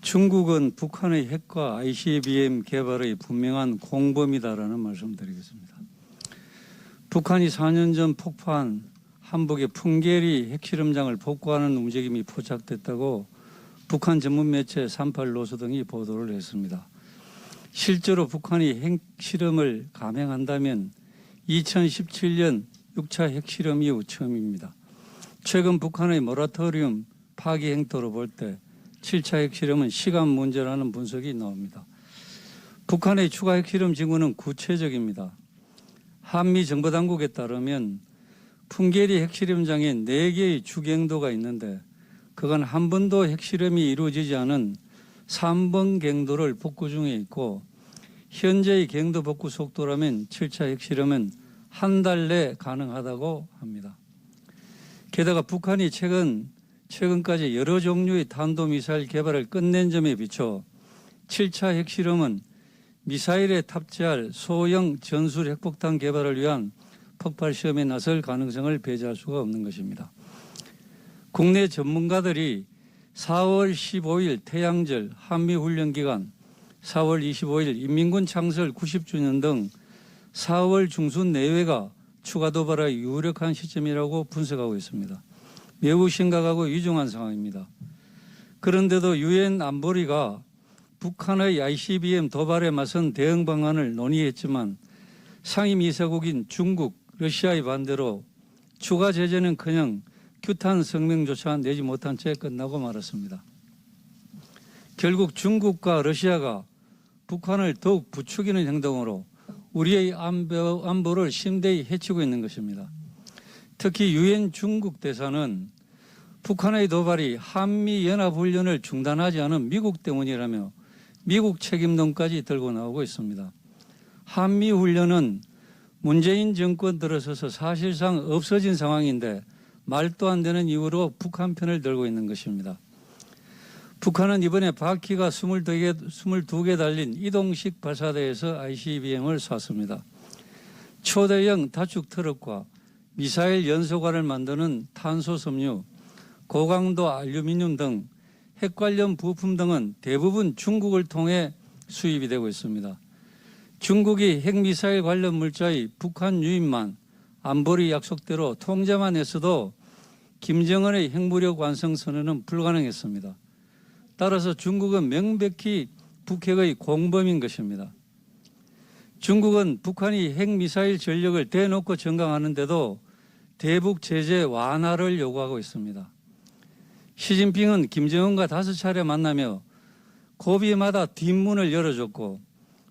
중국은 북한의 핵과 ICBM 개발의 분명한 공범이다라는 말씀드리겠습니다. 북한이 4년 전 폭파한 한북의 풍계리 핵실험장을 복구하는 움직임이 포착됐다고 북한 전문 매체 38노조 등이 보도를 했습니다. 실제로 북한이 핵실험을 감행한다면 2017년 6차 핵실험 이후 처음입니다. 최근 북한의 모라토리움 파기 행토로 볼 때 7차 핵실험은 시간 문제라는 분석이 나옵니다. 북한의 추가 핵실험 징후는 구체적입니다. 한미 정보당국에 따르면 풍계리 핵실험장에 4개의 주갱도가 있는데 그건 한 번도 핵실험이 이루어지지 않은 3번 갱도를 복구 중에 있고 현재의 갱도 복구 속도라면 7차 핵실험은 한 달 내 가능하다고 합니다. 게다가 북한이 최근까지 여러 종류의 탄도미사일 개발을 끝낸 점에 비춰 7차 핵실험은 미사일에 탑재할 소형 전술 핵폭탄 개발을 위한 폭발 시험에 나설 가능성을 배제할 수가 없는 것입니다. 국내 전문가들이 4월 15일 태양절 한미훈련기간, 4월 25일 인민군 창설 90주년 등 4월 중순 내외가 추가 도발의 유력한 시점이라고 분석하고 있습니다. 매우 심각하고 위중한 상황입니다. 그런데도 유엔 안보리가 북한의 ICBM 도발에 맞선 대응 방안을 논의했지만 상임이사국인 중국, 러시아의 반대로 추가 제재는커녕 규탄 성명조차 내지 못한 채 끝나고 말았습니다. 결국 중국과 러시아가 북한을 더욱 부추기는 행동으로 우리의 안보를 심대히 해치고 있는 것입니다. 특히 유엔 중국 대사는 북한의 도발이 한미연합훈련을 중단하지 않은 미국 때문이라며 미국 책임론까지 들고 나오고 있습니다. 한미훈련은 문재인 정권 들어서서 사실상 없어진 상황인데 말도 안 되는 이유로 북한 편을 들고 있는 것입니다. 북한은 이번에 바퀴가 22개 달린 이동식 발사대에서 ICBM을 쐈습니다. 초대형 다축 트럭과 미사일 연소관을 만드는 탄소섬유, 고강도 알루미늄 등 핵 관련 부품 등은 대부분 중국을 통해 수입이 되고 있습니다. 중국이 핵미사일 관련 물자의 북한 유입만 안보리 약속대로 통제만 했어도 김정은의 핵무력 완성 선언은 불가능했습니다. 따라서 중국은 명백히 북핵의 공범인 것입니다. 중국은 북한이 핵미사일 전력을 대놓고 전강하는데도 대북 제재 완화를 요구하고 있습니다. 시진핑은 김정은과 5차례 만나며 고비마다 뒷문을 열어줬고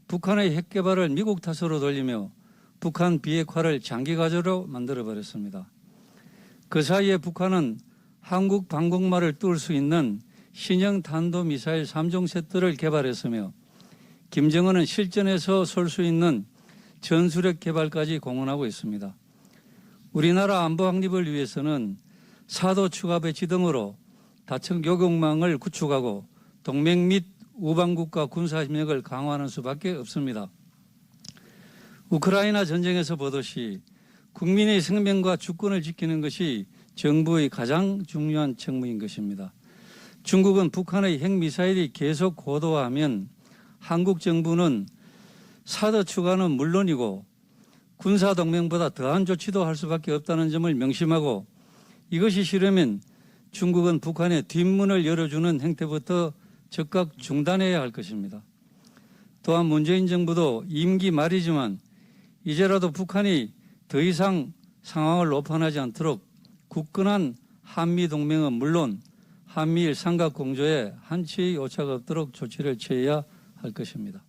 북한의 핵 개발을 미국 탓으로 돌리며 북한 비핵화를 장기과제로 만들어버렸습니다. 그 사이에 북한은 한국 방공망을 뚫을 수 있는 신형 탄도미사일 3종 세트를 개발했으며 김정은은 실전에서 쏠 수 있는 전술핵 개발까지 공언하고 있습니다. 우리나라 안보 확립을 위해서는 사도 추가 배치 등으로 다층 요격망을 구축하고 동맹 및 우방국가 군사협력을 강화하는 수밖에 없습니다. 우크라이나 전쟁에서 보듯이 국민의 생명과 주권을 지키는 것이 정부의 가장 중요한 책무인 것입니다. 중국은 북한의 핵미사일이 계속 고도화하면 한국 정부는 사드 추가는 물론이고 군사동맹보다 더한 조치도 할 수밖에 없다는 점을 명심하고 이것이 싫으면 중국은 북한의 뒷문을 열어주는 행태부터 즉각 중단해야 할 것입니다. 또한 문재인 정부도 임기 말이지만 이제라도 북한이 더 이상 상황을 오판하지 않도록 굳건한 한미동맹은 물론 한미일 삼각공조에 한치의 오차가 없도록 조치를 취해야 할 것입니다.